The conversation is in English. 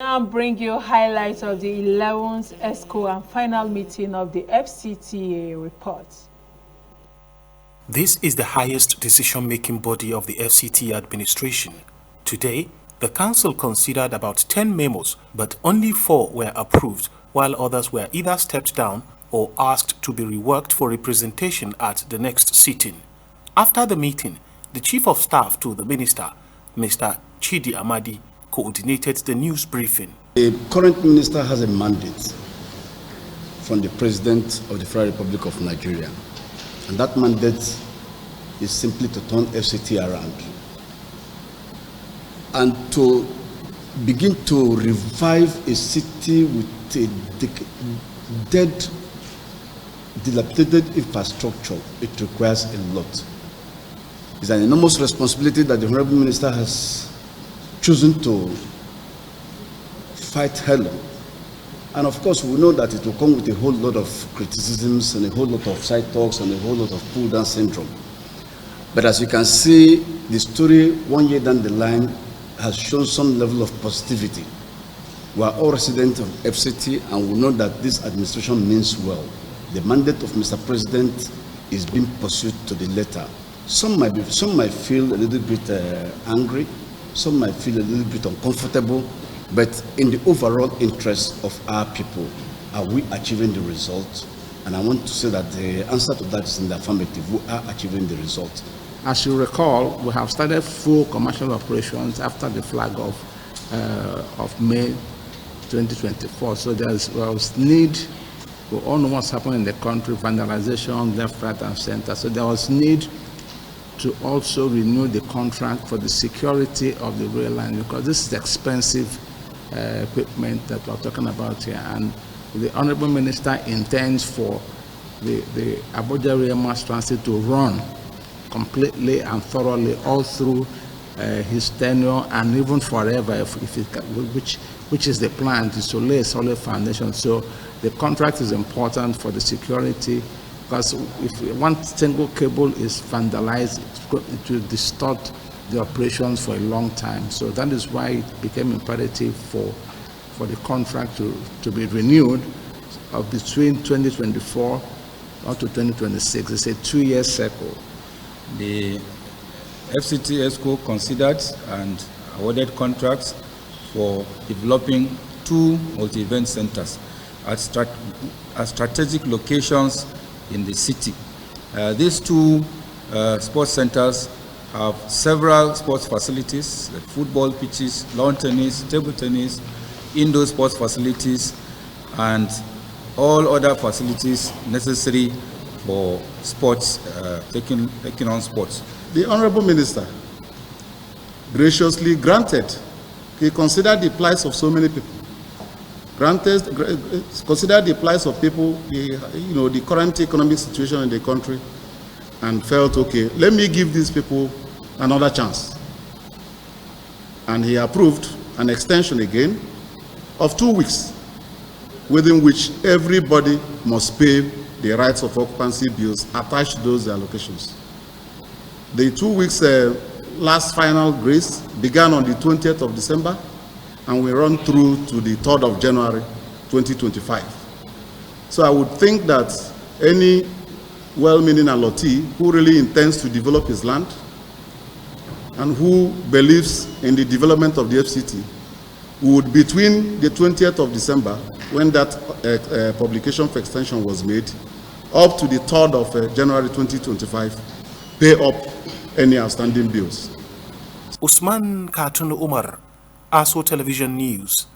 Now bring you highlights of the 11th Exco and final meeting of the FCTA report. This is the highest decision-making body of the FCT Administration. Today, the Council considered about 10 memos, but only 4 were approved, while others were either stepped down or asked to be reworked for representation at the next sitting. After the meeting, the Chief of Staff to the Minister, Mr. Chidi Amadi, coordinated the news briefing. The current minister has a mandate from the President of the Federal Republic of Nigeria, and that mandate is simply to turn FCT around and to begin to revive a city with a dead, dilapidated infrastructure. It requires a lot. It's an enormous responsibility that the Honorable Minister has chosen to fight hell. And of course, we know that it will come with a whole lot of criticisms and a whole lot of side talks and a whole lot of pull-down syndrome. But as you can see, the story 1 year down the line has shown some level of positivity. We are all residents of FCT and we know that this administration means well. The mandate of Mr. President is being pursued to the letter. Some might feel a little bit angry. Some might feel a little bit uncomfortable, but in the overall interest of our people, are we achieving the result? And I want to say that the answer to that is in the affirmative. We are achieving the result. As you recall, we have started full commercial operations after the flag of May 2024. So there was need. We all know what's happening in the country: vandalization, left, right, and center. So there was need to also renew the contract for the security of the rail line, because this is expensive equipment that we're talking about here. And the Honorable Minister intends for the Abuja Rail Mass Transit to run completely and thoroughly all through his tenure and even forever, if it can, which is the plan, to lay a solid foundation. So the contract is important for the security, because if one single cable is vandalized, it will distort the operations for a long time. So that is why it became imperative for the contract to be renewed between 2024 up to 2026. It's a 2-year cycle. The FCT Exco considered and awarded contracts for developing 2 multi-event centers at strategic locations in the city. These 2 sports centers have several sports facilities, like football pitches, lawn tennis, table tennis, indoor sports facilities, and all other facilities necessary for sports, taking on sports. The Honorable Minister graciously granted. He considered the plight of so many people. Considered the plight of people, the current economic situation in the country, and felt, okay, let me give these people another chance. And he approved an extension again of 2 weeks, within which everybody must pay the rights of occupancy bills attached to those allocations. The 2 weeks last final grace began on the 20th of December and will run through to the 3rd of January 2025. So I would think that any well-meaning allottee who really intends to develop his land and who believes in the development of the FCT would, between the 20th of December, when that publication for extension was made, up to the 3rd of January 2025, pay up any outstanding bills. Usman Katun Umar, ASO Television News.